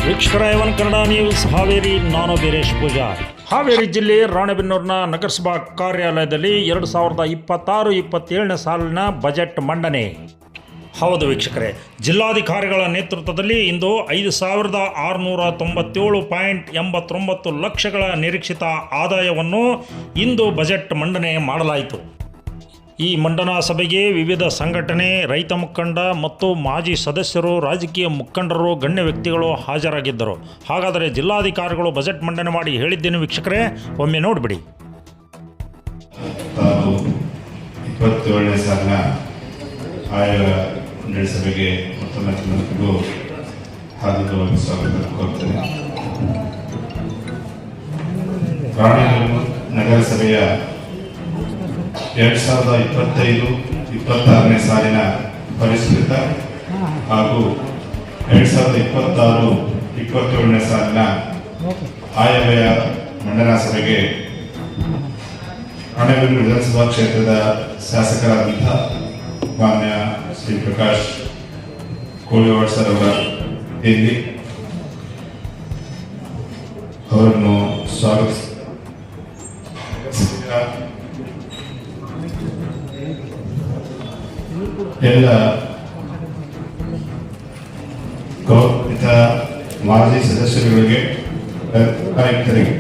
ವೀಕ್ಷಕರ ಕನ್ನಡ ನ್ಯೂಸ್ ಹಾವೇರಿ. ನಾನು ಬೀರೇಶ್ ಪೂಜಾರಿ. ಹಾವೇರಿ ಜಿಲ್ಲೆ ರಾಣೆಬೆನ್ನೂರಿನ ನಗರಸಭಾ ಕಾರ್ಯಾಲಯದಲ್ಲಿ 2026-27ನೇ ಸಾಲಿನ ಬಜೆಟ್ ಮಂಡನೆ. ಹೌದು ವೀಕ್ಷಕರೇ, ಜಿಲ್ಲಾಧಿಕಾರಿಗಳ ನೇತೃತ್ವದಲ್ಲಿ ಇಂದು 5697.89 ಲಕ್ಷಗಳ ನಿರೀಕ್ಷಿತ ಆದಾಯವನ್ನು ಇಂದು ಬಜೆಟ್ ಮಂಡನೆ ಮಾಡಲಾಯಿತು. ಈ ಮಂಡನಾ ಸಭೆಗೆ ವಿವಿಧ ಸಂಘಟನೆ, ರೈತ ಮುಖಂಡ ಮತ್ತು ಮಾಜಿ ಸದಸ್ಯರು, ರಾಜಕೀಯ ಮುಖಂಡರು, ಗಣ್ಯ ವ್ಯಕ್ತಿಗಳು ಹಾಜರಾಗಿದ್ದರು. ಹಾಗಾದರೆ ಜಿಲ್ಲಾಧಿಕಾರಿಗಳು ಬಜೆಟ್ ಮಂಡನೆ ಮಾಡಿ ಹೇಳಿದ್ದೇನೆ ವೀಕ್ಷಕರೇ, ಒಮ್ಮೆ ನೋಡಿಬಿಡಿ. 27ನೇ ಸಾಲಿನ ಆಯೋಗ ಮಂಡಳಿ ಸಭೆಗೆ ಮತ್ತೊಮ್ಮೆ ತಮ್ಮೆಲ್ಲರಿಗೂ ಹಾರ್ದಿಕವಾಗಿ ಸ್ವಾಗತ ಕೋರುತ್ತೇನೆ. ರಾಣೆಬೆನ್ನೂರು ನಗರಸಭೆಯ 2025-26ನೇ ಸಾಲಿನ ಪರಿಷ್ಕೃತ ಹಾಗೂ 2026-27ನೇ ಸಾಲಿನ ಆಯವ್ಯಯ ಮಂಡನಾ ಸಭೆಗೆ ರಾಣೆಬೆನ್ನೂರು ವಿಧಾನಸಭಾ ಕ್ಷೇತ್ರದ ಶಾಸಕರಾದಂಥ ಮಾನ್ಯ ಶ್ರೀ ಪ್ರಕಾಶ್ ಕೋಳಿವಾಡ್ ಸರ್ ಅವರ ಇಲ್ಲಿ ಅವರನ್ನು ಸ್ವಾಗತಿಸ ಎಲ್ಲ ಗೌರವಿತ ಮಾಜಿ ಸದಸ್ಯರುಗಳಿಗೆ, ಆಯುಕ್ತರಿಗೆ,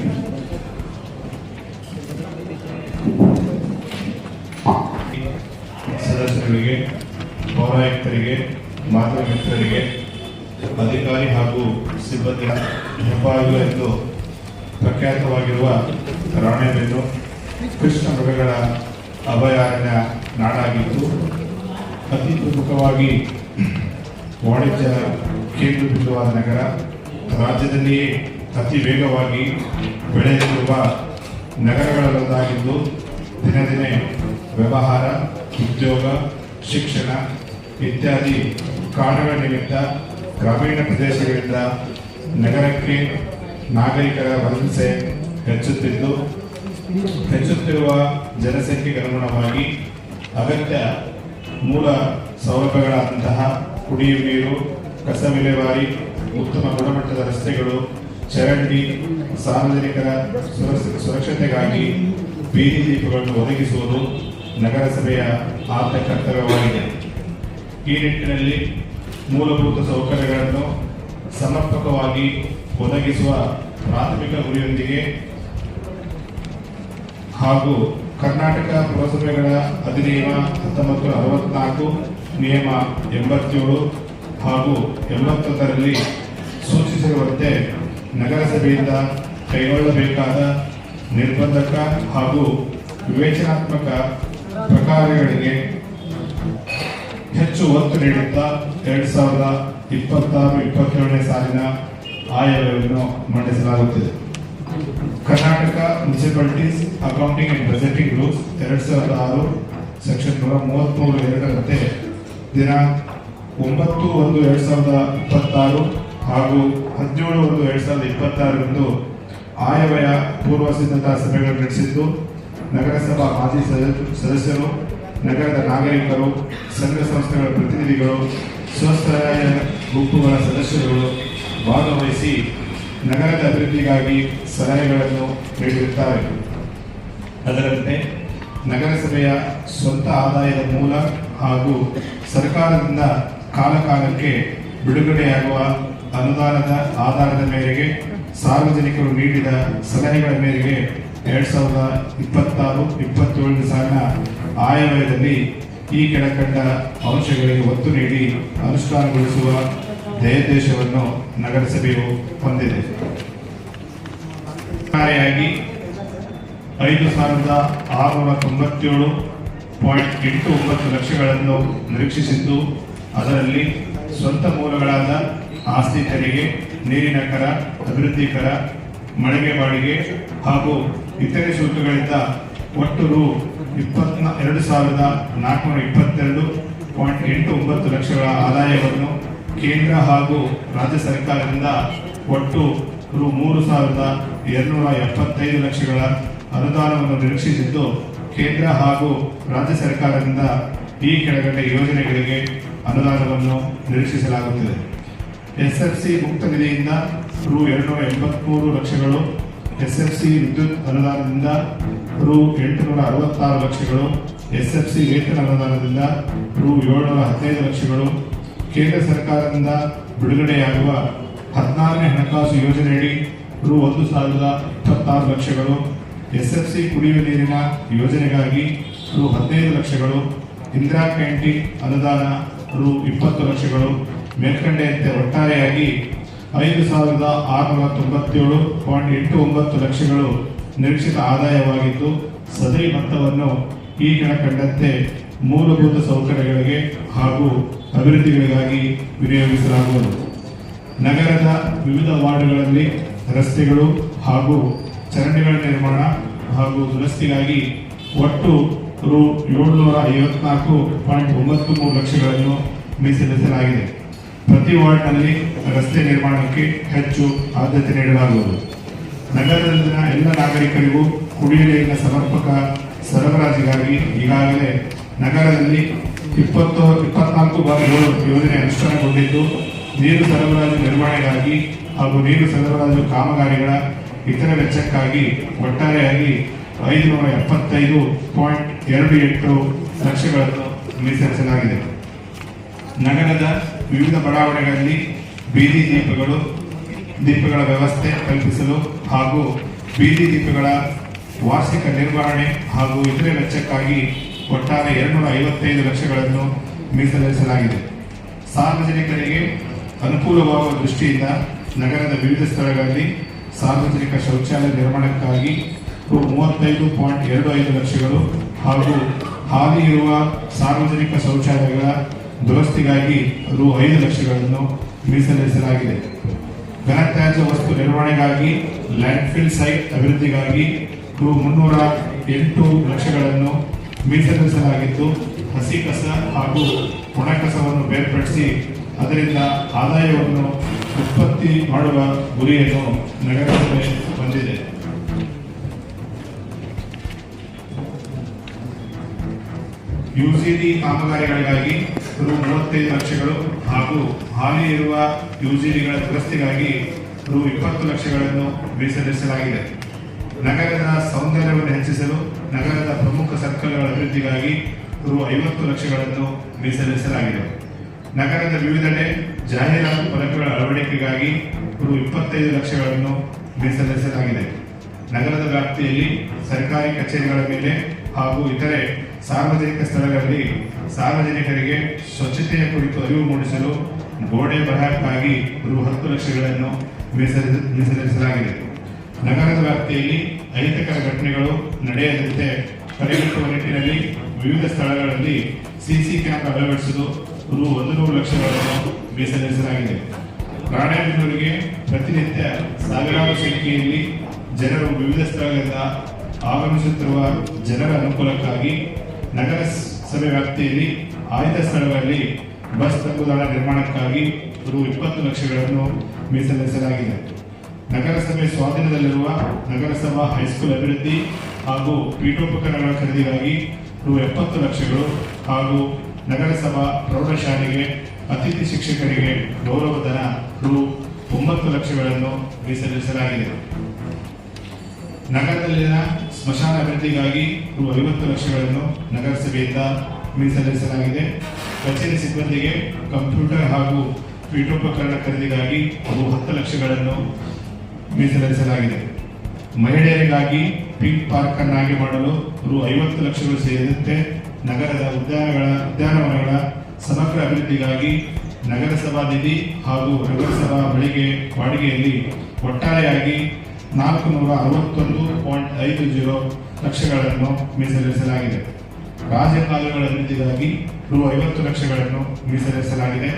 ಸದಸ್ಯರಿಗೆ, ಪೌರಾಯುಕ್ತರಿಗೆ, ಮಾಧ್ಯಮ ಮಿತ್ರರಿಗೆ, ಅಧಿಕಾರಿ ಹಾಗೂ ಸಿಬ್ಬಂದಿ ಹೆಬ್ಬಾಗಿಲು ಎಂದು ಪ್ರಖ್ಯಾತವಾಗಿರುವ ರಾಣೆಬೆನ್ನೂರು ಕೃಷ್ಣ ಮೃಗಗಳ ಅಭಯಾರಣ್ಯ ನಾಡಾಗಿದ್ದು ಅತಿ ಪ್ರಮುಖವಾಗಿ ವಾಣಿಜ್ಯ ಕೇಂದ್ರ ಬಿಂದುವಾದ ನಗರ, ರಾಜ್ಯದಲ್ಲಿಯೇ ಅತಿ ವೇಗವಾಗಿ ಬೆಳೆಯುತ್ತಿರುವ ನಗರಗಳಲ್ಲೊಂದಾಗಿದ್ದು ದಿನೇ ದಿನೇ ವ್ಯವಹಾರ, ಉದ್ಯೋಗ, ಶಿಕ್ಷಣ ಇತ್ಯಾದಿ ಕಾರಣಗಳ ನಿಮಿತ್ತ ಗ್ರಾಮೀಣ ಪ್ರದೇಶಗಳಿಂದ ನಗರಕ್ಕೆ ನಾಗರಿಕರ ವಲಸೆ ಹೆಚ್ಚುತ್ತಿರುವ ಜನಸಂಖ್ಯೆಗೆ ಅನುಗುಣವಾಗಿ ಅಗತ್ಯ ಮೂಲ ಸೌಲಭ್ಯಗಳಾದಂತಹ ಕುಡಿಯುವ ನೀರು, ಕಸ ವಿಲೇವಾರಿ, ಉತ್ತಮ ಗುಣಮಟ್ಟದ ರಸ್ತೆಗಳು, ಚರಂಡಿ, ಸಾರ್ವಜನಿಕರ ಸುರಕ್ಷತೆಗಾಗಿ ಬೀದಿ ದೀಪಗಳನ್ನು ಒದಗಿಸುವುದು ನಗರಸಭೆಯ ಆದ್ಯ ಕರ್ತವ್ಯವಾಗಿದೆ. ಈ ನಿಟ್ಟಿನಲ್ಲಿ ಮೂಲಭೂತ ಸೌಕರ್ಯಗಳನ್ನು ಸಮರ್ಪಕವಾಗಿ ಒದಗಿಸುವ ಪ್ರಾಥಮಿಕ ಗುರಿಯೊಂದಿಗೆ ಹಾಗೂ ಕರ್ನಾಟಕ ಪುರಸಭೆಗಳ ಅಧಿನಿಯಮ 1964, ನಿಯಮ 87 ಹಾಗೂ 81ರಲ್ಲಿ ಸೂಚಿಸಿರುವಂತೆ ನಗರಸಭೆಯಿಂದ ಕೈಗೊಳ್ಳಬೇಕಾದ ನಿರ್ಬಂಧಕ ಹಾಗೂ ವಿವೇಚನಾತ್ಮಕ ಪ್ರಕಾರಗಳಿಗೆ ಹೆಚ್ಚು ಒತ್ತು ನೀಡುತ್ತಾ 2026-27ನೇ ಸಾಲಿನ ಆಯವ್ಯಯವನ್ನು ಮಂಡಿಸಲಾಗುತ್ತಿದೆ. Karnataka municipalities accounting and budgeting rules 2006 section 133(2) ದಿನಾಂಕ 9/1/2026 ಹಾಗೂ 17/1/2026 ಆಯವ್ಯಯ ಪೂರ್ವ ಸಿದ್ಧತಾ ಸಭೆಗಳು ನಡೆಸಿದ್ದು ನಗರಸಭಾ ಮಾಜಿ ಸದಸ್ಯರು, ನಗರದ ನಾಗರಿಕರು, ಸಂಘ ಸಂಸ್ಥೆಗಳ ಪ್ರತಿನಿಧಿಗಳು, ಸ್ವಸಹಾಯ ಗುಂಪುಗಳ ಸದಸ್ಯರುಗಳು ಭಾಗವಹಿಸಿ ನಗರದ ಅಭಿವೃದ್ಧಿಗಾಗಿ ಸಲಹೆಗಳನ್ನು ನೀಡಿರುತ್ತಾರೆ. ಅದರಂತೆ ನಗರಸಭೆಯ ಸ್ವಂತ ಆದಾಯದ ಮೂಲ ಹಾಗೂ ಸರ್ಕಾರದಿಂದ ಕಾಲಕಾಲಕ್ಕೆ ಬಿಡುಗಡೆಯಾಗುವ ಅನುದಾನದ ಆಧಾರದ ಮೇರೆಗೆ ಸಾರ್ವಜನಿಕರು ನೀಡಿದ ಸಲಹೆಗಳ ಮೇರೆಗೆ 2026-27 ಸಾಲಿನ ಆಯವ್ಯಯದಲ್ಲಿ ಈ ಕೆಳಕಂಡ ಅಂಶಗಳಿಗೆ ಒತ್ತು ನೀಡಿ ಅನುಷ್ಠಾನಗೊಳಿಸುವ ಧ್ಯೇಯೋದ್ದೇಶವನ್ನು ನಗರಸಭೆಯು ಹೊಂದಿದೆ. 5,697.89 ಲಕ್ಷಗಳನ್ನು ನಿರೀಕ್ಷಿಸಿದ್ದು ಅದರಲ್ಲಿ ಸ್ವಂತ ಮೂಲಗಳಾದ ಆಸ್ತಿ ತೆರಿಗೆ, ನೀರಿನ ಕರ, ಅಭಿವೃದ್ಧಿ ಕರ, ಮಳಿಗೆ ಬಾಡಿಗೆ ಹಾಗೂ ಇತರೆ ಶುಲ್ಕಗಳಿಂದ ಒಟ್ಟು ರು 22,422.89 ಲಕ್ಷಗಳ ಆದಾಯವನ್ನು ಕೇಂದ್ರ ಹಾಗೂ ರಾಜ್ಯ ಸರ್ಕಾರದಿಂದ ಒಟ್ಟು ರು 3,275 ಲಕ್ಷಗಳ ಅನುದಾನವನ್ನು ನಿರೀಕ್ಷಿಸಿದ್ದು ಕೇಂದ್ರ ಹಾಗೂ ರಾಜ್ಯ ಸರ್ಕಾರದಿಂದ ಈ ಕೆಳಗಂಡ ಯೋಜನೆಗಳಿಗೆ ಅನುದಾನವನ್ನು ನಿರೀಕ್ಷಿಸಲಾಗುತ್ತಿದೆ. ಎಸ್ಎಫ್ಸಿ ಮುಕ್ತ ನಿಧಿಯಿಂದ ರು 283 ಲಕ್ಷಗಳು, ಎಸ್ಎಫ್ಸಿ ವಿದ್ಯುತ್ ಅನುದಾನದಿಂದ ರು 866 ಲಕ್ಷಗಳು, ಎಸ್ಎಫ್ಸಿ ವೇತನ ಅನುದಾನದಿಂದ ರು 715 ಲಕ್ಷಗಳು, ಕೇಂದ್ರ ಸರ್ಕಾರದಿಂದ ಬಿಡುಗಡೆಯಾಗುವ 14ನೇ ಹಣಕಾಸು ಯೋಜನೆಯಡಿ ರು 1,026 ಲಕ್ಷಗಳು, ಎಸ್ಎಫ್ಸಿ ಕುಡಿಯುವ ನೀರಿನ ಯೋಜನೆಗಾಗಿ ರು 15 ಲಕ್ಷಗಳು, ಇಂದಿರಾ ಕ್ಯಾಂಟೀನ್ ಅನುದಾನ ರು 20 ಲಕ್ಷಗಳು ಮೇಲ್ಕಂಡೆಯಂತೆ ಒಟ್ಟಾರೆಯಾಗಿ 5,697.89 ಲಕ್ಷಗಳು ನಿರೀಕ್ಷಿತ ಆದಾಯವಾಗಿದ್ದು, ಸದರಿ ಮೊತ್ತವನ್ನು ಈ ಕೆಳಕಂಡಂತೆ ಮೂಲಭೂತ ಸೌಕರ್ಯಗಳಿಗೆ ಹಾಗೂ ಅಭಿವೃದ್ಧಿಗಳಿಗಾಗಿ ವಿನಿಯೋಗಿಸಲಾಗುವುದು. ನಗರದ ವಿವಿಧ ವಾರ್ಡ್ಗಳಲ್ಲಿ ರಸ್ತೆಗಳು ಹಾಗೂ ಚರಂಡಿಗಳ ನಿರ್ಮಾಣ ಹಾಗೂ ದುರಸ್ತಿಗಾಗಿ ಒಟ್ಟು ರು 754.93 ಲಕ್ಷಗಳನ್ನು ಮೀಸಲಿರಿಸಲಾಗಿದೆ. ಪ್ರತಿ ವಾರ್ಡ್ನಲ್ಲಿ ರಸ್ತೆ ನಿರ್ಮಾಣಕ್ಕೆ ಹೆಚ್ಚು ಆದ್ಯತೆ ನೀಡಲಾಗುವುದು. ನಗರದಲ್ಲಿನ ಎಲ್ಲ ನಾಗರಿಕರಿಗೂ ಕುಡಿಯುವ ನೀರಿನ ಸಮರ್ಪಕ ಸರಬರಾಜಿಗಾಗಿ ಈಗಾಗಲೇ ನಗರದಲ್ಲಿ 24/7 ಯೋಜನೆ ಅನುಷ್ಠಾನಗೊಂಡಿದ್ದು, ನೀರು ಸರಬರಾಜು ನಿರ್ವಹಣೆಗಾಗಿ ಹಾಗೂ ನೀರು ಸರಬರಾಜು ಕಾಮಗಾರಿಗಳ ಇತರ ವೆಚ್ಚಕ್ಕಾಗಿ ಒಟ್ಟಾರೆಯಾಗಿ 575.28 ಲಕ್ಷಗಳನ್ನು ಮೀಸಲಿರಿಸಲಾಗಿದೆ. ನಗರದ ವಿವಿಧ ಬಡಾವಣೆಗಳಲ್ಲಿ ಬೀದಿ ದೀಪಗಳ ವ್ಯವಸ್ಥೆ ಕಲ್ಪಿಸಲು ಹಾಗೂ ಬೀದಿ ದೀಪಗಳ ವಾರ್ಷಿಕ ನಿರ್ವಹಣೆ ಹಾಗೂ ಇತರೆ ವೆಚ್ಚಕ್ಕಾಗಿ ಒಟ್ಟಾರೆ 255 ಲಕ್ಷಗಳನ್ನು ಮೀಸಲಿರಿಸಲಾಗಿದೆ. ಸಾರ್ವಜನಿಕರಿಗೆ ಅನುಕೂಲವಾಗುವ ದೃಷ್ಟಿಯಿಂದ ನಗರದ ವಿವಿಧ ಸ್ಥಳಗಳಲ್ಲಿ ಸಾರ್ವಜನಿಕ ಶೌಚಾಲಯ ನಿರ್ಮಾಣಕ್ಕಾಗಿ ರು 35.25 ಲಕ್ಷಗಳು ಹಾಗೂ ಹಾಲಿ ಇರುವ ಸಾರ್ವಜನಿಕ ಶೌಚಾಲಯಗಳ ದುರಸ್ತಿಗಾಗಿ ರು 5 ಲಕ್ಷಗಳನ್ನು ಮೀಸಲಿರಿಸಲಾಗಿದೆ. ಘನತ್ಯಾಜ್ಯ ವಸ್ತು ನಿರ್ವಹಣೆಗಾಗಿ ಲ್ಯಾಂಡ್ಫಿಲ್ ಸೈಟ್ ಅಭಿವೃದ್ಧಿಗಾಗಿ ರು 308 ಲಕ್ಷಗಳನ್ನು ಮೀಸಲಿರಿಸಲಾಗಿದ್ದು, ಹಸಿ ಕಸ ಹಾಗೂ ಒಣ ಕಸವನ್ನು ಬೇರ್ಪಡಿಸಿ ಅದರಿಂದ ಆದಾಯವನ್ನು ಉತ್ಪತ್ತಿ ಮಾಡುವ ಗುರಿಯನ್ನು ನಗರಸಭೆ ಹೊಂದಿದೆ. ಯುಜಿಡಿ ಕಾಮಗಾರಿಗಳಿಗಾಗಿ ರು 35 ಲಕ್ಷಗಳು ಹಾಗೂ ಹಾಲಿ ಇರುವ ಯುಜಿಡಿಗಳ ದುರಸ್ತಿಗಾಗಿ ರು 20 ಲಕ್ಷಗಳನ್ನು ಮೀಸಲಿರಿಸಲಾಗಿದೆ. ನಗರದ ಸೌಂದರ್ಯವನ್ನು ಹೆಚ್ಚಿಸಲು ನಗರದ ಪ್ರಮುಖ ಸರ್ಕಲ್ಗಳ ಅಭಿವೃದ್ಧಿಗಾಗಿ ರು 50 ಲಕ್ಷಗಳನ್ನು ಮೀಸಲಿರಿಸಲಾಗಿದೆ. ನಗರದ ವಿವಿಧೆಡೆ ಜಾಹೀರಾತು ಫಲಕಗಳ ಅಳವಡಿಕೆಗಾಗಿ ರು 25 ಲಕ್ಷಗಳನ್ನು ಮೀಸಲಿರಿಸಲಾಗಿದೆ. ನಗರದ ವ್ಯಾಪ್ತಿಯಲ್ಲಿ ಸರ್ಕಾರಿ ಕಚೇರಿಗಳ ಮೇಲೆ ಹಾಗೂ ಇತರೆ ಸಾರ್ವಜನಿಕ ಸ್ಥಳಗಳಲ್ಲಿ ಸಾರ್ವಜನಿಕರಿಗೆ ಸ್ವಚ್ಛತೆಯ ಕುರಿತು ಅರಿವು ಮೂಡಿಸಲು ಗೋಡೆ ಬರಹಕ್ಕಾಗಿ ರು 10 ಲಕ್ಷಗಳನ್ನು ಮೀಸಲಿರಿಸಲಾಗಿದೆ. ನಗರದ ವ್ಯಾಪ್ತಿಯಲ್ಲಿ ಅಹಿತಕರ ಘಟನೆಗಳು ನಡೆಯದಂತೆ ತಡೆಗಟ್ಟುವ ನಿಟ್ಟಿನಲ್ಲಿ ವಿವಿಧ ಸ್ಥಳಗಳಲ್ಲಿ ಸಿಸಿ ಕ್ಯಾಮೆರಾ ಅಳವಡಿಸಲು ರು 100 ಲಕ್ಷಗಳನ್ನು ಮೀಸಲಿರಿಸಲಾಗಿದೆ. ರಾಣೆಬೆನ್ನೂರಿಗೆ ಪ್ರತಿನಿತ್ಯ ಸಾವಿರಾರು ಸಂಖ್ಯೆಯಲ್ಲಿ ಜನರು ವಿವಿಧ ಸ್ಥಳಗಳಿಂದ ಆಗಮಿಸುತ್ತಿರುವ ಜನರ ಅನುಕೂಲಕ್ಕಾಗಿ ನಗರಸಭೆ ವ್ಯಾಪ್ತಿಯಲ್ಲಿ ಆಯ್ದ ಸ್ಥಳಗಳಲ್ಲಿ ಬಸ್ ತಂಗುದಾಣ ನಿರ್ಮಾಣಕ್ಕಾಗಿ ರು 20 ಲಕ್ಷಗಳನ್ನು ಮೀಸಲಿರಿಸಲಾಗಿದೆ. ನಗರಸಭೆ ಸ್ವಾಧೀನದಲ್ಲಿರುವ ನಗರಸಭಾ ಹೈಸ್ಕೂಲ್ ಅಭಿವೃದ್ಧಿ ಹಾಗೂ ಪೀಠೋಪಕರಣಗಳ ಖರೀದಿಗಾಗಿ ರು 70 ಲಕ್ಷಗಳು ಹಾಗೂ ನಗರಸಭಾ ಪ್ರೌಢಶಾಲೆಗೆ ಅತಿಥಿ ಶಿಕ್ಷಕರಿಗೆ ಗೌರವಧನ ರು 9 ಲಕ್ಷಗಳನ್ನು ಮೀಸಲಿರಿಸಲಾಗಿದೆ. ನಗರದಲ್ಲಿನ ಸ್ಮಶಾನ ಅಭಿವೃದ್ಧಿಗಾಗಿ ರು 50 ಲಕ್ಷಗಳನ್ನು ನಗರಸಭೆಯಿಂದ ಮೀಸಲಿರಿಸಲಾಗಿದೆ. ಕಚೇರಿ ಸಿಬ್ಬಂದಿಗೆ ಕಂಪ್ಯೂಟರ್ ಹಾಗೂ ಪೀಠೋಪಕರಣ ಖರೀದಿಗಾಗಿ ರು 10 ಲಕ್ಷಗಳನ್ನು ಮೀಸಲಿರಿಸಲಾಗಿದೆ. ಮಹಿಳೆಯರಿಗಾಗಿ ಪಿಂಕ್ ಪಾರ್ಕ್ ಅನ್ನಾಗಿ ಮಾಡಲು ರು 50 ಲಕ್ಷಗಳು ಸೇರಿದಂತೆ ನಗರದ ಉದ್ಯಾನವನಗಳ ಸಮಗ್ರ ಅಭಿವೃದ್ಧಿಗಾಗಿ ನಗರಸಭಾ ನಿಧಿ ಹಾಗೂ ನಗರಸಭಾ ಬಾಡಿಗೆಯಲ್ಲಿ ಒಟ್ಟಾರೆಯಾಗಿ 461.50 ಲಕ್ಷಗಳನ್ನು ಮೀಸಲಿರಿಸಲಾಗಿದೆ. ರಾಜಕಾಲುವೆಗಳ ಅಭಿವೃದ್ಧಿಗಾಗಿ ರು 50 ಲಕ್ಷಗಳನ್ನು ಮೀಸಲಿರಿಸಲಾಗಿದೆ.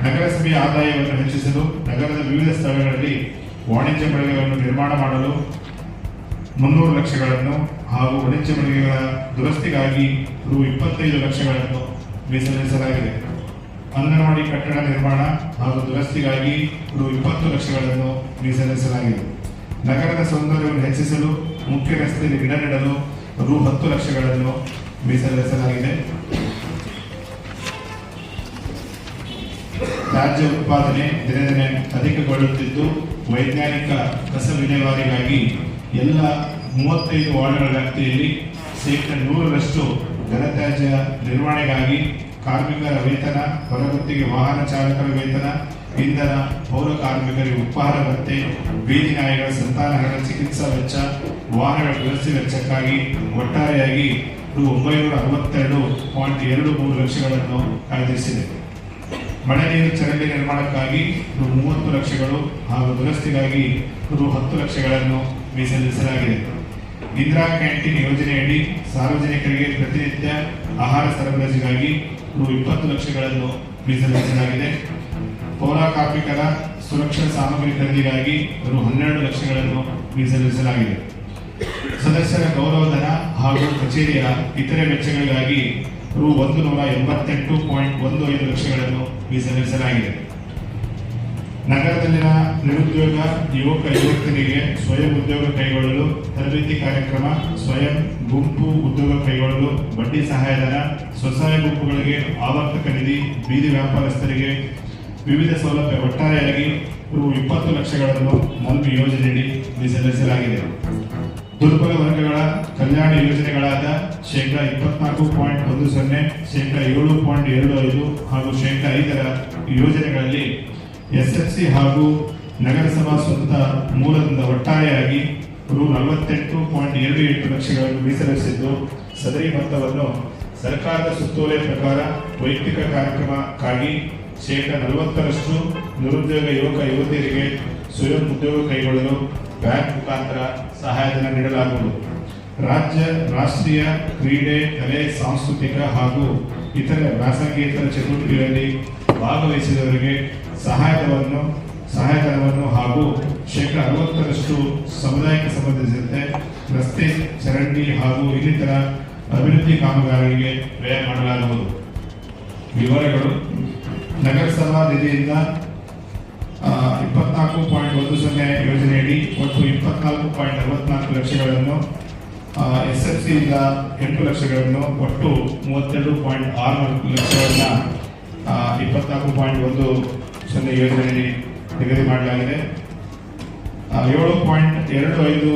ನಗರಸಭೆಯ ಆದಾಯವನ್ನು ಹೆಚ್ಚಿಸಲು ನಗರದ ವಿವಿಧ ಸ್ಥಳಗಳಲ್ಲಿ ವಾಣಿಜ್ಯ ಮಳಿಗೆಗಳನ್ನು ನಿರ್ಮಾಣ ಮಾಡಲು 300 ಲಕ್ಷಗಳನ್ನು ಹಾಗೂ ವಾಣಿಜ್ಯ ಮಳಿಗೆಗಳ ದುರಸ್ತಿಗಾಗಿ ರು 25 ಲಕ್ಷಗಳನ್ನು ಮೀಸಲಿರಿಸಲಾಗಿದೆ. ಅಂಗನವಾಡಿ ಕಟ್ಟಡ ನಿರ್ಮಾಣ ಹಾಗೂ ದುರಸ್ತಿಗಾಗಿ ರು 20 ಲಕ್ಷಗಳನ್ನು ಮೀಸಲಿರಿಸಲಾಗಿದೆ. ನಗರದ ಸೌಂದರ್ಯವನ್ನು ಹೆಚ್ಚಿಸಲು ಮುಖ್ಯ ರಸ್ತೆಯಲ್ಲಿ ಗಿಡ ನೆಡಲು ರು 10 ಲಕ್ಷಗಳನ್ನು ಮೀಸಲಿರಿಸಲಾಗಿದೆ. ರಾಜ್ಯ ಉತ್ಪಾದನೆ ದಿನೇ ದಿನೇ ಅಧಿಕಗೊಳ್ಳುತ್ತಿದ್ದು ವೈಜ್ಞಾನಿಕ ಕಸ ವಿಲೇವಾರಿಗಾಗಿ ಎಲ್ಲ 35 ವಾರ್ಡ್ಗಳ ವ್ಯಾಪ್ತಿಯಲ್ಲಿ 100% ಘನತ್ಯಾಜ್ಯ ನಿರ್ವಹಣೆಗಾಗಿ ಕಾರ್ಮಿಕರ ವೇತನ, ಹೊರಗುತ್ತಿಗೆ ವಾಹನ ಚಾಲಕರ ವೇತನ, ಇಂಧನ, ಪೌರ ಕಾರ್ಮಿಕರಿಗೆ ಉಪಹಾರ ಭತ್ಯೆ, ಬೀದಿ ನಾಯಿಗಳ ಸಂತಾನಗಳ ಚಿಕಿತ್ಸಾ ವೆಚ್ಚ, ವಾಹನಗಳ ದುರಸ್ತಿ ವೆಚ್ಚಕ್ಕಾಗಿ ಒಟ್ಟಾರೆಯಾಗಿ ರು 962.23 ಲಕ್ಷಗಳನ್ನು ಕಾಯ್ದಿರಿಸಿದೆ. ಮಳೆ ನೀರು ಚರಂಡಿ ನಿರ್ಮಾಣಕ್ಕಾಗಿ ರು 30 ಲಕ್ಷಗಳು ಹಾಗೂ ದುರಸ್ತಿಗಾಗಿ ರು 10 ಲಕ್ಷಗಳನ್ನು ಮೀಸಲಿರಿಸಲಾಗಿದೆ. ಇಂದಿರಾ ಕ್ಯಾಂಟೀನ್ ಯೋಜನೆಯಡಿ ಸಾರ್ವಜನಿಕರಿಗೆ ಪ್ರತಿನಿತ್ಯ ಆಹಾರ ಸರಬರಾಜಿಗಾಗಿ ರು 20 ಲಕ್ಷಗಳನ್ನು ಮೀಸಲಿರಿಸಲಾಗಿದೆ. ಪೌರ ಕಾರ್ಮಿಕರ ಸುರಕ್ಷಾ ಸಾಮಗ್ರಿ ಖರೀದಿಗಾಗಿ ರು 12 ಲಕ್ಷಗಳನ್ನು ಮೀಸಲಿರಿಸಲಾಗಿದೆ. ಸದಸ್ಯರ ಗೌರವಧನ ಹಾಗೂ ಕಚೇರಿಯ ಇತರೆ ವೆಚ್ಚಗಳಿಗಾಗಿ ರು 188.15 ಲಕ್ಷಗಳನ್ನು ಮೀಸಲಿರಿಸಲಾಗಿದೆ. ನಗರದಲ್ಲಿನ ನಿರುದ್ಯೋಗ ಯುವಕ ಯುವತಿಯರಿಗೆ ಸ್ವಯಂ ಉದ್ಯೋಗ ಕೈಗೊಳ್ಳಲು ತರಬೇತಿ ಕಾರ್ಯಕ್ರಮ, ಸ್ವಯಂ ಗುಂಪು ಉದ್ಯೋಗ ಕೈಗೊಳ್ಳಲು ಬಡ್ಡಿ ಸಹಾಯಧನ, ಸ್ವಸಹಾಯ ಗುಂಪುಗಳಿಗೆ ಆವರ್ತಕ ನಿಧಿ, ಬೀದಿ ವ್ಯಾಪಾರಸ್ಥರಿಗೆ ವಿವಿಧ ಸೌಲಭ್ಯ ಒಟ್ಟಾರೆಯಾಗಿ ರು 20 ಲಕ್ಷಗಳನ್ನು ಮಲ್ಪಿ ಯೋಜನೆಯಡಿ ಮೀಸಲಿರಿಸಲಾಗಿದೆ. ದುರ್ಬಲ ವರ್ಗಗಳ ಕಲ್ಯಾಣ ಯೋಜನೆಗಳಾದ ಶೇಕಡಾ 24.10, ಶೇಕಡಾ 7.25 ಹಾಗೂ ಶೇಕಡಾ 5ರ ಯೋಜನೆಗಳಲ್ಲಿ ಎಸ್ಎಫ್ಸಿ ಹಾಗೂ ನಗರಸಭಾ ಸ್ವಂತ ಮೂಲದಿಂದ ಒಟ್ಟಾರೆಯಾಗಿ ರು 48.28 ಲಕ್ಷಗಳನ್ನು ಮೀಸಲಿರಿಸಿದ್ದು, ಸದರಿ ಮೊತ್ತವನ್ನು ಸರ್ಕಾರದ ಸುತ್ತೋಲೆ ಪ್ರಕಾರ ವೈಯಕ್ತಿಕ ಕಾರ್ಯಕ್ರಮಕ್ಕಾಗಿ ಶೇಕಡಾ 40ರಷ್ಟು ನಿರುದ್ಯೋಗ ಯುವಕ ಯುವತಿಯರಿಗೆ ಸ್ವಯಂ ಉದ್ಯೋಗ ಕೈಗೊಳ್ಳಲು ಬ್ಯಾಂಕ್ ಮುಖಾಂತರ ಸಹಾಯಧನ ನೀಡಲಾಗುವುದು. ರಾಜ್ಯ ರಾಷ್ಟ್ರೀಯ ಕ್ರೀಡೆ, ಕಲೆ, ಸಾಂಸ್ಕೃತಿಕ ಹಾಗೂ ಇತರ ವ್ಯಾಸಂಗೇತರ ಚಟುವಟಿಕೆಗಳಲ್ಲಿ ಭಾಗವಹಿಸಿದವರಿಗೆ ಸಹಾಯಧನವನ್ನು ಹಾಗೂ ಶೇಕಡಾ 60ರಷ್ಟು ಸಮುದಾಯಕ್ಕೆ ಸಂಬಂಧಿಸಿದಂತೆ ರಸ್ತೆ, ಚರಂಡಿ ಹಾಗೂ ಇನ್ನಿತರ ಅಭಿವೃದ್ಧಿ ಕಾಮಗಾರಿಗೆ ವ್ಯಯ ಮಾಡಲಾಗುವುದು. ವಿವರಗಳು: ನಗರಸಭಾ ನಿಧಿಯಿಂದ 24.10 ಯೋಜನೆಯಡಿ ಒಟ್ಟು 24.64 ಲಕ್ಷಗಳನ್ನು, ಎಸ್ಎಫ್ಸಿಯಿಂದ 8 ಲಕ್ಷಗಳನ್ನು, ಒಟ್ಟು 32.64 ಲಕ್ಷಗಳನ್ನು 24.10 ಯೋಜನೆಯಡಿ ನಿಗದಿ ಮಾಡಲಾಗಿದೆ. 7.25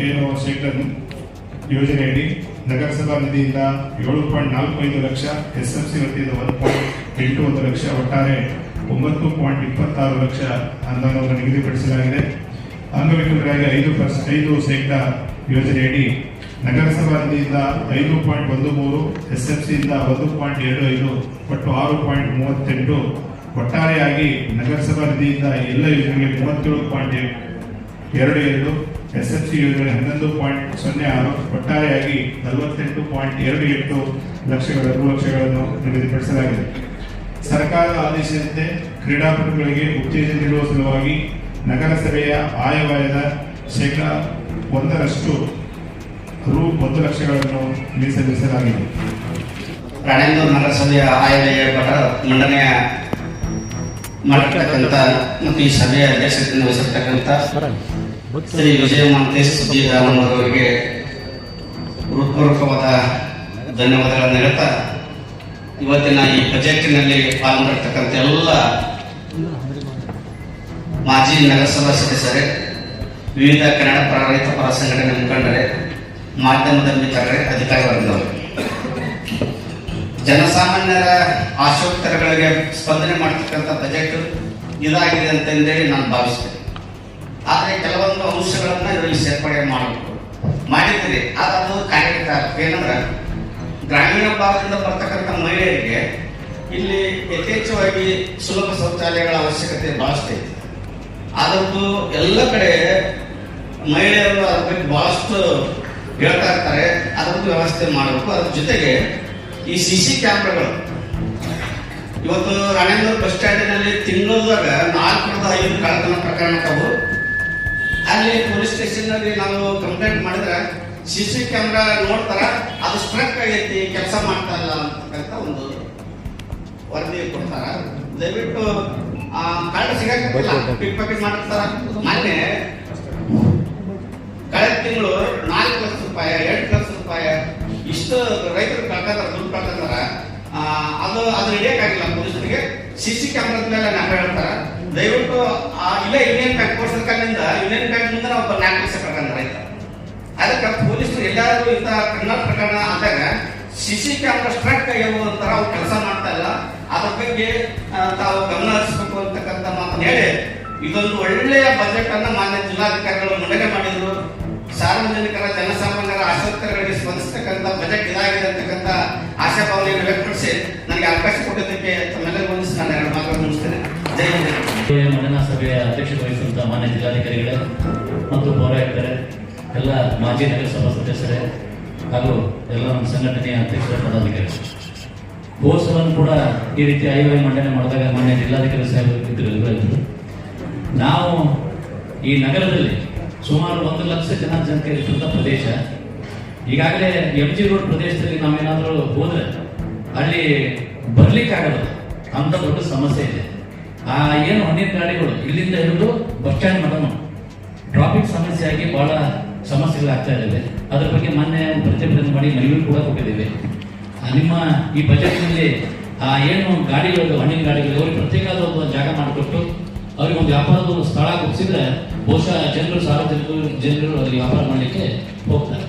ಏನು ಶೇಕಡ ಯೋಜನೆಯಡಿ ನಗರಸಭಾ ನಿಧಿಯಿಂದ 7.45 ಲಕ್ಷ, ಎಸ್ಎಫ್ಸಿ ವತಿಯಿಂದ 1.81 ಲಕ್ಷ, ಒಟ್ಟಾರೆ 9.26 ಲಕ್ಷ ಅನುದಾನವನ್ನು ನಿಗದಿಪಡಿಸಲಾಗಿದೆ. ಅಂಗವಿಕಲರಿಗೆ 5% ಯೋಜನೆಯಡಿ ನಗರಸಭಾ ನಿಧಿಯಿಂದ 5.13, ಎಸ್ಎಫ್ಸಿಯಿಂದ 1.25, ಒಟ್ಟು 6.38, ಒಟ್ಟಾರೆಯಾಗಿ ನಗರಸಭಾ ನಿಧಿಯಿಂದ ಎಲ್ಲ ಯೋಜನೆಗಳಿಗೆ 37.22, ಎಸ್ಎಫ್ಸಿ ಯೋಜನೆ 11.06, ಒಟ್ಟಾರೆಯಾಗಿ 48.28 ಲಕ್ಷಗಳನ್ನು ನಿಗದಿಪಡಿಸಲಾಗಿದೆ. ಸರ್ಕಾರದ ಆದೇಶದಂತೆ ಕ್ರೀಡಾಪಟುಗಳಿಗೆ ಉತ್ತೇಜನ ನೀಡುವ ಸಲುವಾಗಿ ನಗರಸಭೆಯ ಆಯವ್ಯಯದ ಶೇಕಡಾ 1ರಷ್ಟು ರು 1 ಲಕ್ಷಗಳನ್ನು ಮೀಸಲಿರಿಸಲಾಗಿದೆ. ರಾಣೇಂದ್ರ ನಗರಸಭೆಯ ಆಯವ್ಯಯ ಮಂಡನೆ ಮಾಡತಕ್ಕಂಥ ಮತ್ತು ಈ ಸಭೆಯ ಅಧ್ಯಕ್ಷತೆಯನ್ನು ವಹಿಸಿರ್ತಕ್ಕಂಥ ಶ್ರೀ ವಿಜಯ ಮಹಂತೇಶ್ ಅವರಿಗೆ ಹೃತ್ಪೂರ್ವಕವಾದ ಧನ್ಯವಾದಗಳನ್ನು ಹೇಳ್ತಾ, ಇವತ್ತಿನ ಈ ಬಜೆಟ್ನಲ್ಲಿ ಪಾಲ್ಗೊಂಡಿರ್ತಕ್ಕಂಥ ಎಲ್ಲ ಮಾಜಿ ನಗರಸಭಾ ಸದಸ್ಯರೇ, ವಿವಿಧ ಕನ್ನಡ ಪರ ರೈತ ಪರ ಸಂಘಟನೆ ಮುಖಂಡರೇ, ಮಾಧ್ಯಮದ ಮಿತ್ರರೇ, ಅಧಿಕಾರಿಗಳಿದ್ದವರು, ಜನಸಾಮಾನ್ಯರ ಆಶೋತ್ತರಗಳಿಗೆ ಸ್ಪಂದನೆ ಮಾಡತಕ್ಕಂಥ ಬಜೆಟ್ ಇದಾಗಿದೆ ಅಂತಂದೇಳಿ ನಾನು ಭಾವಿಸ್ತೇನೆ. ಆದರೆ ಕೆಲವೊಂದು ಅಂಶಗಳನ್ನ ಇದರಲ್ಲಿ ಸೇರ್ಪಡೆ ಮಾಡಿದ್ದೀರಿ. ಅದು ಕಾರ್ಯಗತ ಏನಂದ್ರೆ, ಗ್ರಾಮೀಣ ಭಾಗದಿಂದ ಬರ್ತಕ್ಕಂಥ ಮಹಿಳೆಯರಿಗೆ ಇಲ್ಲಿ ಯಥೇಚ್ಛವಾಗಿ ಸುಲಭ ಶೌಚಾಲಯಗಳ ಅವಶ್ಯಕತೆ ಬಹಳಷ್ಟು ಐತೆ. ಆದದ್ದು ಎಲ್ಲ ಕಡೆ ಮಹಿಳೆಯರು ಅದ್ರ ಬಗ್ಗೆ ಬಹಳಷ್ಟು ಹೇಳ್ತಾ ಇರ್ತಾರೆ. ಅದರದ್ದು ವ್ಯವಸ್ಥೆ ಮಾಡಬೇಕು. ಅದ್ರ ಜೊತೆಗೆ ಈ CC ಕ್ಯಾಮ್ರಾಗಳು ಇವತ್ತು ರಾಣೇಂದ್ರ ಬಸ್ ಸ್ಟ್ಯಾಂಡಿನಲ್ಲಿ ತಿಂಗಳದಾಗ 4-5 ಕಳ್ಳತನ ಪ್ರಕರಣಕ್ಕವು. ಅಲ್ಲಿ ಪೊಲೀಸ್ ಸ್ಟೇಷನ್ ನಲ್ಲಿ ನಾವು ಕಂಪ್ಲೇಂಟ್ ಮಾಡಿದ್ರೆ CC ಕ್ಯಾಮ್ರಾ ನೋಡ್ತಾರ, ಅದು ಸ್ಟ್ರಕ್ ಆಗೈತಿ, ಕೆಲಸ ಮಾಡ್ತಾ ಇಲ್ಲ ಅಂತಕ್ಕಂಥ ಒಂದು ವರದಿ ಕೊಡ್ತಾರ. ದಯವಿಟ್ಟು ಕಳ್ಳ ಸಿಗಕ್ಕಿಲ್ಲ, ಪಿಕ್ ಪಾಕೆಟ್ ಮಾಡಿರ್ತಾರ. ಮೊನ್ನೆ ಕಳೆದ ತಿಂಗಳು 4 ಲಕ್ಷ ರೂಪಾಯಿ 8 ಲಕ್ಷ ರೂಪಾಯಿ ಇಷ್ಟು ರೈತರು ದುಡ್ಡು ಕಳ್ಕೊಂತಾರ. ಅದು ಹಿಡಿಯಕ್ಕಾಗಿಲ್ಲ ಪೊಲೀಸರಿಗೆ. CC ಕ್ಯಾಮ್ರಾದ ಮೇಲೆ ನಾವು ಹೇಳ್ತಾರ ದಯವಿಟ್ಟು ಇಲ್ಲ ಯೂನಿಯನ್ ಬ್ಯಾಂಕ್ ಕೋರ್ಸ್ ಸರ್ಕಾರದಿಂದ ಯೂನಿಯನ್ ಬ್ಯಾಂಕ್ ಮುಂದೆ ನಾವು 4 ಲಕ್ಷ ಪ್ರಕರಣ ರೈತ. ಅದಕ್ಕೆ ಪೊಲೀಸರು ಎಲ್ಲಾದ್ರೂ ಇಂಥ ಕ್ರಿಮಿನಲ್ ಪ್ರಕರಣ ಆದಾಗ CC ಕ್ಯಾಮ್ರಾ ಸ್ಟ್ರಕ್ ಅಂತಾರ ಅವ್ರು ಕೆಲಸ ಮಾಡ್ತಾ ಇಲ್ಲ. ಅದ್ರ ಬಗ್ಗೆ ತಾವು ಗಮನ ಹರಿಸಬೇಕು ಅಂತಕ್ಕಂಥ ಮಾತನ್ನು ಹೇಳಿ ಇದೊಂದು ಒಳ್ಳೆಯ ಬಜೆಟ್ ಅನ್ನ ಮಾನ್ಯ ಜಿಲ್ಲಾಧಿಕಾರಿಗಳು ಮಂಡನೆ ಮಾಡಿದ್ರು. ಸಾರ್ವಜನಿಕರ ಜನಸಾಮಾನ್ಯರ ಆಸಕ್ತರಿಗೆ ಸ್ಪಂದಿಸತಕ್ಕಂಥ ಬಜೆಟ್ ಇದಾಗಿದೆ ಅಂತಕ್ಕಂಥ ಆಶಾಭಾವನೆಯನ್ನು ವ್ಯಕ್ತಪಡಿಸಿ ನನಗೆ ಅವಕಾಶ ಕೊಟ್ಟಿದ್ದಕ್ಕೆ ತಮ್ಮೆಲ್ಲರಿಗೂ ವಂದಿಸಿ ನಾನು 2 ಮಾತುಗಳನ್ನು ಮುಗಿಸ್ತೇನೆ. ಜೈ ಹಿಂದ್. ಮಂಡನಾ ಸಭೆಯ ಅಧ್ಯಕ್ಷತೆ ವಹಿಸಿದಂಥ ಮಾನ್ಯ ಜಿಲ್ಲಾಧಿಕಾರಿಗಳೇ ಮತ್ತು ಪೌರಾಯುಕ್ತರೇ, ಎಲ್ಲ ಮಾಜಿ ನಗರಸಭಾ ಸದಸ್ಯರೇ ಹಾಗೂ ಎಲ್ಲ ನಮ್ಮ ಸಂಘಟನೆಯ ಅಧ್ಯಕ್ಷರ ಪದಾಧಿಕಾರಿಗಳು, ಹೋಸಲನ್ನು ಕೂಡ ಈ ರೀತಿ ಐವೈ ಮಂಡನೆ ಮಾಡಿದಾಗ ಮಾನ್ಯ ಜಿಲ್ಲಾಧಿಕಾರಿ ಸಾಹೇಬರು ಇದ್ದರು. ನಾವು ಈ ನಗರದಲ್ಲಿ ಸುಮಾರು 1 ಲಕ್ಷ ಜನಸಂಖ್ಯೆ ಇರುವಂಥ ಪ್ರದೇಶ. ಈಗಾಗಲೇ MG ರೋಡ್ ಪ್ರದೇಶದಲ್ಲಿ ನಾವೇನಾದರೂ ಹೋದ್ರೆ ಅಲ್ಲಿ ಬರ್ಲಿಕ್ಕಾಗಲ್ಲ, ಅಂತ ದೊಡ್ಡ ಸಮಸ್ಯೆ ಇದೆ. ಏನು ಹಣ್ಣಿನ ಗಾಡಿಗಳು ಇಲ್ಲಿಂದ ಹಿಡಿದು ಬಸ್ ಸ್ಟ್ಯಾಂಡ್ ಮಟನು ಟ್ರಾಫಿಕ್ ಸಮಸ್ಯೆಯಾಗಿ ಬಹಳ ಸಮಸ್ಯೆಗಳಾಗ್ತಾ ಇದ್ದಾವೆ. ಅದ್ರ ಬಗ್ಗೆ ಮೊನ್ನೆ ಪ್ರತಿಭಟನೆ ಮಾಡಿ ಮನವಿ ಕೂಡ ಕೊಟ್ಟಿದ್ದೇವೆ. ನಿಮ್ಮ ಈ ಬಜೆಟ್ನಲ್ಲಿ ಏನು ಗಾಡಿಗಳು ಹಣ್ಣಿನ ಗಾಡಿಗಳು ಅವ್ರಿಗೆ ಪ್ರತ್ಯೇಕವಾದ ಒಂದು ಜಾಗ ಮಾಡಿಕೊಟ್ಟು ಅವ್ರಿಗೆ ಒಂದು ವ್ಯಾಪಾರದ ಒಂದು ಸ್ಥಳ ಕೊಡಿಸಿದ್ರೆ ಬಹುಶಃ ಜನರು ಅಲ್ಲಿ ವ್ಯಾಪಾರ ಮಾಡಲಿಕ್ಕೆ ಹೋಗ್ತಾರೆ.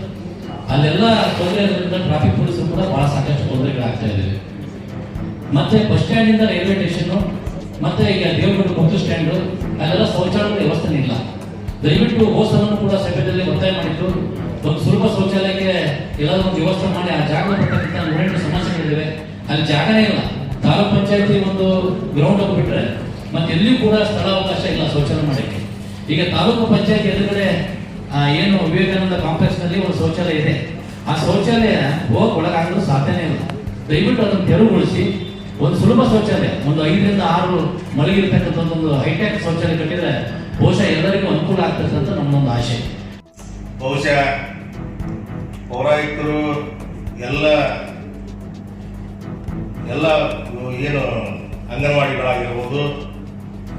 ಅಲ್ಲೆಲ್ಲ ತೊಂದರೆ ಇರೋದ್ರಿಂದ ಟ್ರಾಫಿಕ್ ಪೊಲೀಸರು ಕೂಡ ಬಹಳ ಸಾಕಷ್ಟು ತೊಂದರೆಗಳಾಗ್ತಾ ಇದ್ದಾವೆ. ಮತ್ತೆ ಬಸ್ ಸ್ಟ್ಯಾಂಡಿಂದ ರೈಲ್ವೆ ಸ್ಟೇಷನ್ನು ಮತ್ತೆ ಈಗ ದೇವಗಢ ಬಸ್ ಸ್ಟ್ಯಾಂಡು ಅಲ್ಲೆಲ್ಲ ಶೌಚಾಲಯದ ವ್ಯವಸ್ಥೆ ಇಲ್ಲ. ದಯವಿಟ್ಟು ಹೋಸಲನ್ನು ಕೂಡ ಸಭೆಯಲ್ಲಿ ಒತ್ತಾಯ ಮಾಡಿದ್ದು ಒಂದು ಸುಲಭ ಶೌಚಾಲಯಕ್ಕೆ ಎಲ್ಲಾದ್ರೂ ಒಂದು ವ್ಯವಸ್ಥೆ ಮಾಡಿ ಆ ಜಾಗ ಬರ್ತಕ್ಕಂಥ 108 ಸಮಸ್ಯೆಗಳಿವೆ. ಅಲ್ಲಿ ಜಾಗನೇ ಇಲ್ಲ. ತಾಲೂಕ್ ಪಂಚಾಯತಿ ಒಂದು ಗ್ರೌಂಡ್ ಹೋಗಿ ಬಿಟ್ರೆ ಮತ್ತೆ ಎಲ್ಲಿಯೂ ಕೂಡ ಸ್ಥಳಾವಕಾಶ ಇಲ್ಲ ಶೌಚಾಲಯ ಮಾಡಕ್ಕೆ. ಈಗ ತಾಲೂಕು ಪಂಚಾಯತಿ ಎದುರುಗಡೆ ಏನು ವಿವೇಕಾನಂದ ಕಾಂಪ್ಲೆಕ್ಸ್ ನಲ್ಲಿ ಒಂದು ಶೌಚಾಲಯ ಇದೆ. ಆ ಶೌಚಾಲಯ ಒಳಗಾಗಲು ಸಾಧ್ಯನೇ ಇಲ್ಲ. ದಯವಿಟ್ಟು ಅದನ್ನು ತೆರವುಗೊಳಿಸಿ ಒಂದು ಸುಲಭ ಶೌಚಾಲಯ, ಒಂದು 5 ರಿಂದ 6 ಮಲಗಿರ್ತಕ್ಕಂಥ ಒಂದು ಹೈಟೆಕ್ ಶೌಚಾಲಯ ಕಟ್ಟಿದ್ರೆ ಬಹುಶಃ ಎಲ್ಲರಿಗೂ ಅನುಕೂಲ ಆಗ್ತಕ್ಕಂಥ ನಮ್ಮೊಂದು ಆಶೆ. ಬಹುಶಃ ಪೌರಾಯುಕ್ತರು ಎಲ್ಲ ಏನು ಅಂಗನವಾಡಿಗಳಾಗಿರ್ಬೋದು,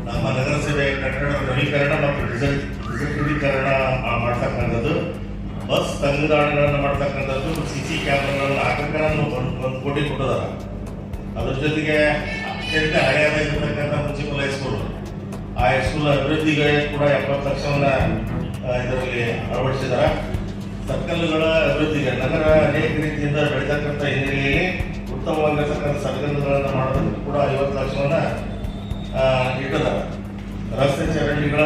ನಮ್ಮ ನಗರಸಭೆ ಕಟ್ಟಡ ನವೀಕರಣ ಮತ್ತು ಡಿಜಿಟಲೀಕರಣ ಮಾಡ್ತಕ್ಕಂಥದ್ದು, ಬಸ್ ತಂಗುದಾಣಗಳನ್ನು ಮಾಡ್ತಕ್ಕಂಥದ್ದು, CC ಕ್ಯಾಮ್ರಾಗಳನ್ನು ಹಾಕಕ್ಕೆ ಒಂದು ಕೋಟಿ ಕೊಟ್ಟಿದ್ದಾರೆ. ಅದ್ರ ಜೊತೆಗೆ ಅತ್ಯಂತ ಹಳೆಯದಾಗಿರ್ತಕ್ಕಂಥ ಮುನ್ಸಿಪಲ್ ಹೈಸ್ಕೂಲ್, ಆ ಹೈಸ್ಕೂಲ್ ಅಭಿವೃದ್ಧಿಗೆ ಕೂಡ 70 ಲಕ್ಷವನ್ನು ಇದರಲ್ಲಿ ಅಳವಡಿಸಿದ್ದಾರೆ. ಸರ್ಕಲ್ಗಳ ಅಭಿವೃದ್ಧಿಗೆ ನಗರ ಅನೇಕ ರೀತಿಯಿಂದ ಬೆಳೀತಕ್ಕಂಥ ಹಿನ್ನೆಲೆಯಲ್ಲಿ ಉತ್ತಮವಾಗಿರ್ತಕ್ಕಂಥ ಸರ್ಕಲ್ಗಳನ್ನು ಮಾಡೋದಕ್ಕೆ ಕೂಡ 50 ಲಕ್ಷವನ್ನು ಇಟ್ಟಿದ್ದಾರೆ. ರಸ್ತೆ ಚರಂಡಿಗಳ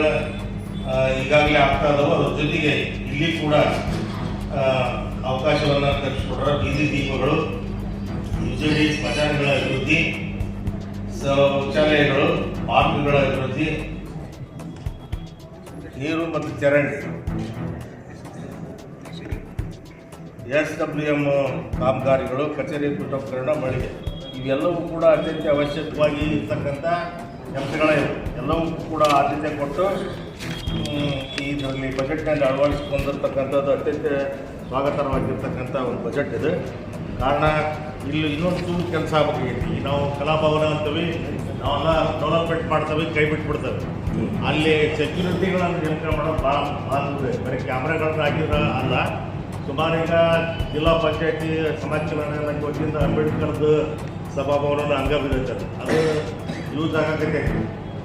ಈಗಾಗಲೇ ಆಗ್ತಾ ಇದಾವೆ. ಅದ್ರ ಜೊತೆಗೆ ಇಲ್ಲಿ ಕೂಡ ಅವಕಾಶವನ್ನು ಕಲ್ಪಿಸಿಕೊಟ್ಟರೆ ಬೀದಿ ದೀಪಗಳು, UJD ಸ್ಮಶಾನಗಳ ಅಭಿವೃದ್ಧಿ, ಶೌಚಾಲಯಗಳು, ಪಾರ್ಕ್ಗಳ ಅಭಿವೃದ್ಧಿ, ನೀರು ಮತ್ತು ಚರಂಡಿ, SWM ಕಾಮಗಾರಿಗಳು, ಕಚೇರಿ ಪೀಠೋಪಕರಣ, ಮಳಿಗೆ, ಇವೆಲ್ಲವೂ ಕೂಡ ಅತ್ಯಂತ ಅವಶ್ಯಕವಾಗಿ ಇರ್ತಕ್ಕಂಥ ಅಂಶಗಳಿವೆ. ಎಲ್ಲವಕ್ಕೂ ಕೂಡ ಆದ್ಯತೆ ಕೊಟ್ಟು ಇದರಲ್ಲಿ ಬಜೆಟ್ನಲ್ಲಿ ಅಳವಡಿಸಿಕೊಂಡಿರ್ತಕ್ಕಂಥದ್ದು ಅತ್ಯಂತ ಸ್ವಾಗತವಾಗಿರ್ತಕ್ಕಂಥ ಒಂದು ಬಜೆಟ್ ಇದೆ. ಕಾರಣ ಇಲ್ಲಿ ಇನ್ನೊಂದು ಕೆಲಸ ಆಗಬೇಕಾಗೈತಿ. ನಾವು ಕಲಾಭವನ ಅಂತೀವಿ, ನಾವೆಲ್ಲ ಡೆವಲಪ್ಮೆಂಟ್ ಮಾಡ್ತೇವೆ, ಕೈ ಬಿಟ್ಬಿಡ್ತೇವೆ. ಅಲ್ಲಿ ಸೆಕ್ಯೂರಿಟಿಗಳನ್ನು ನೇಮಕ ಮಾಡೋದು ಭಾಳ ಇದೆ. ಬರೀ ಕ್ಯಾಮ್ರಾಗಳನ್ನ ಹಾಕಿದ್ರೆ ಅಲ್ಲ, ಸುಮಾರು ಈಗ ಜಿಲ್ಲಾ ಪಂಚಾಯತಿ ಸಮಾಜ ಕಲ್ಯಾಣ ಇಲಾಖೆ ವತಿಯಿಂದ ಅಂಬೇಡ್ಕರ್ದು ಸಭಾಭವನವನ್ನು ಹಂಗ ಬಿದ್ದೈತೆ. ಅದು ಯೂಸ್ ಆಗಕ್ಕೆ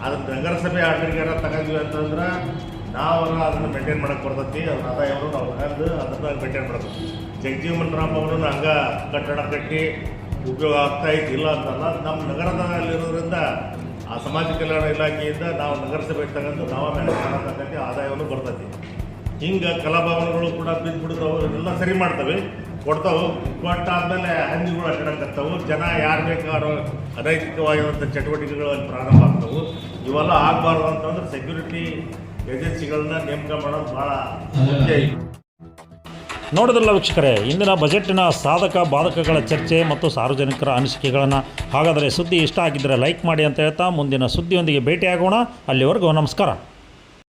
ಅದಕ್ಕೆ ನಗರಸಭೆ ಆಡಳಿತ ತಗೊಂಡ್ವಿ ಅಂತಂದ್ರೆ ನಾವು ಅದನ್ನು ಮೇಂಟೈನ್ ಮಾಡೋಕ್ಕೆ ಬರ್ತೈತಿ. ಅದನ್ನ ಆದಾಯವನ್ನು ನಾವು ತಗೊಂಡು ಅದನ್ನು ಮೇಂಟೈನ್ ಮಾಡಬೇಕು. ಜಗಜೀವನ್ ರಾಮ್ ಅವರನ್ನು ಹಂಗ ಕಟ್ಟಡ ಕಟ್ಟಿ ಉಪಯೋಗ ಆಗ್ತಾ ಇದ್ದಿಲ್ಲ ಅಂತಲ್ಲ. ನಮ್ಮ ನಗರದಲ್ಲಿರೋದ್ರಿಂದ ಆ ಸಮಾಜ ಕಲ್ಯಾಣ ಇಲಾಖೆಯಿಂದ ನಾವು ನಗರಸಭೆ ತಗೊಂಡು ನಾವು ಮೇಂಟೈನ್ ಮಾಡೋಕ್ಕಂತ ಆದಾಯವನ್ನು ಬರ್ತೈತಿ. ಹಿಂಗೆ ಕಲಾಭವನಗಳು ಕೂಡ ಬಿದ್ದುಬಿಡ್ತಾವೆ, ಎಲ್ಲ ಸರಿ ಮಾಡ್ತವೆ, ಕೊಡ್ತಾವೆ. ಕೊಟ್ಟಾದ್ಮೇಲೆ ಹಂದಿಗಳು ಅಡ್ಡಾಡಕತ್ತವು. ಜನ ಯಾರು ಬೇಕಾದ್ರೂ ಅನೈತಿಕವಾಗಿರುವಂಥ ಚಟುವಟಿಕೆಗಳಲ್ಲಿ ಪ್ರಾರಂಭ ಆಗ್ತವೆ. ಇವೆಲ್ಲ ಆಗಬಾರ್ದು ಅಂತಂದ್ರೆ ಸೆಕ್ಯೂರಿಟಿ ಏಜೆನ್ಸಿಗಳನ್ನ ನೇಮಕ ಮಾಡೋದು ಭಾಳ ಮುಖ್ಯ. ನೋಡಿದ್ರಲ್ಲ ವೀಕ್ಷಕರೇ, ಇಂದಿನ ಬಜೆಟ್ಟಿನ ಸಾಧಕ ಬಾಧಕಗಳ ಚರ್ಚೆ ಮತ್ತು ಸಾರ್ವಜನಿಕರ ಅನಿಸಿಕೆಗಳನ್ನು. ಹಾಗಾದರೆ ಸುದ್ದಿ ಇಷ್ಟ ಆಗಿದ್ದರೆ ಲೈಕ್ ಮಾಡಿ ಅಂತ ಹೇಳ್ತಾ ಮುಂದಿನ ಸುದ್ದಿಯೊಂದಿಗೆ ಭೇಟಿಯಾಗೋಣ. ಅಲ್ಲಿವರೆಗೂ ನಮಸ್ಕಾರ.